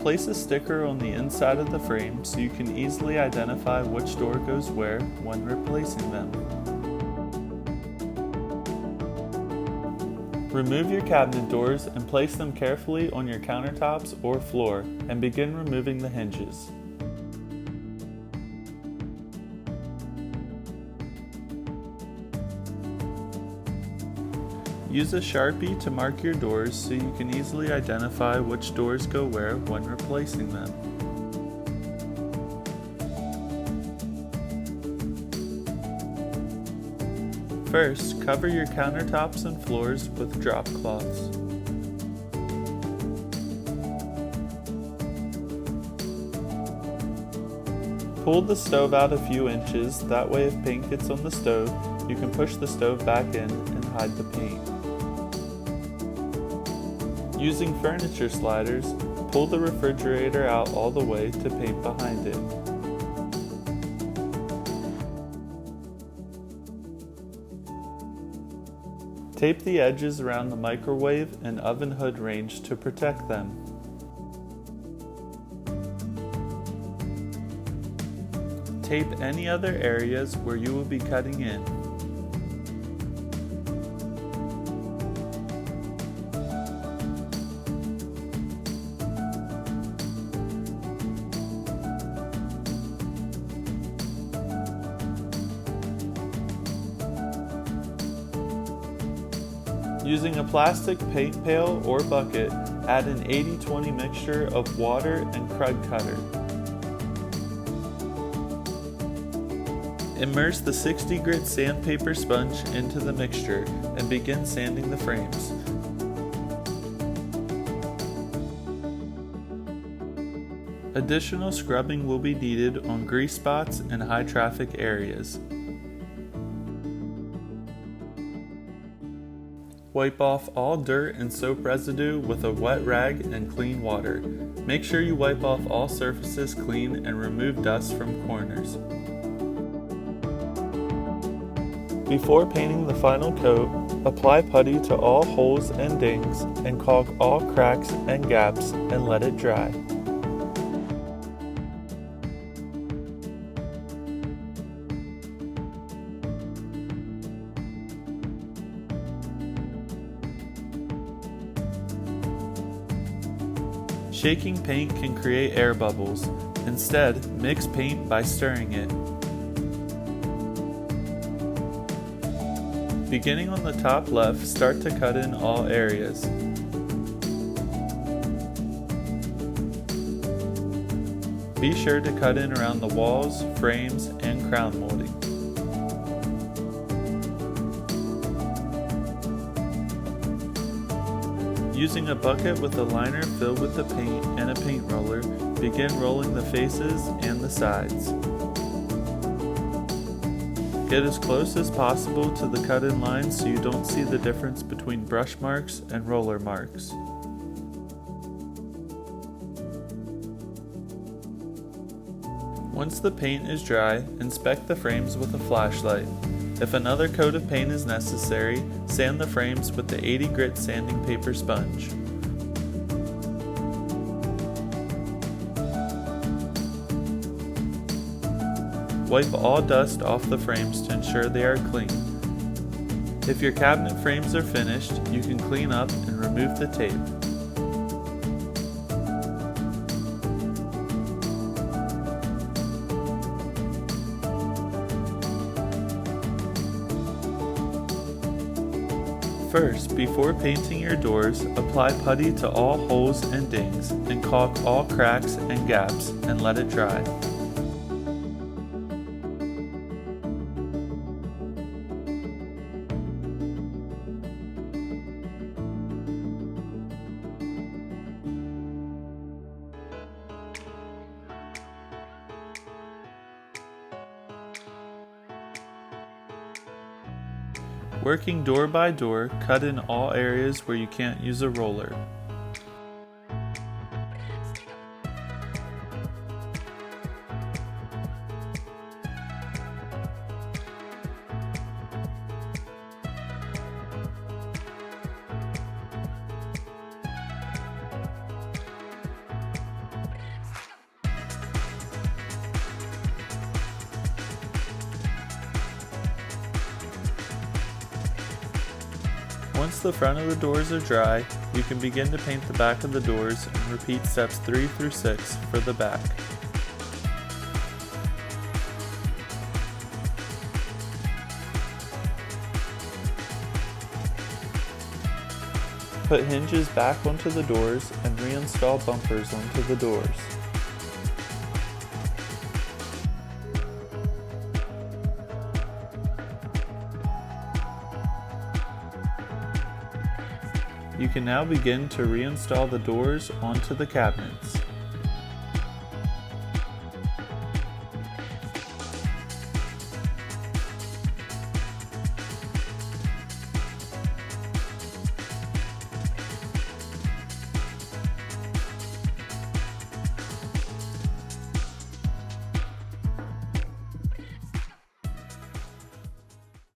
Place a sticker on the inside of the frame so you can easily identify which door goes where when replacing them. Remove your cabinet doors and place them carefully on your countertops or floor and begin removing the hinges. Use a Sharpie to mark your doors so you can easily identify which doors go where when replacing them. First, cover your countertops and floors with drop cloths. Pull the stove out a few inches, that way if paint gets on the stove, you can push the stove back in and hide the paint. Using furniture sliders, pull the refrigerator out all the way to paint behind it. Tape the edges around the microwave and oven hood range to protect them. Tape any other areas where you will be cutting in. Using a plastic paint pail or bucket, add an 80-20 mixture of water and crud cutter. Immerse the 60 grit sandpaper sponge into the mixture and begin sanding the frames. Additional scrubbing will be needed on grease spots and high traffic areas. Wipe off all dirt and soap residue with a wet rag and clean water. Make sure you wipe off all surfaces clean and remove dust from corners. Before painting the final coat, apply putty to all holes and dings and caulk all cracks and gaps and let it dry. Shaking paint can create air bubbles. Instead, mix paint by stirring it. Beginning on the top left, start to cut in all areas. Be sure to cut in around the walls, frames, and crown molding. Using a bucket with a liner filled with the paint and a paint roller, begin rolling the faces and the sides. Get as close as possible to the cut-in line so you don't see the difference between brush marks and roller marks. Once the paint is dry, inspect the frames with a flashlight. If another coat of paint is necessary, sand the frames with the 80 grit sanding paper sponge. Wipe all dust off the frames to ensure they are clean. If your cabinet frames are finished, you can clean up and remove the tape. First, before painting your doors, apply putty to all holes and dings and caulk all cracks and gaps and let it dry. Working door by door, cut in all areas where you can't use a roller. Once the front of the doors are dry, you can begin to paint the back of the doors and repeat steps 3 through 6 for the back. Put hinges back onto the doors and reinstall bumpers onto the doors. You can now begin to reinstall the doors onto the cabinets.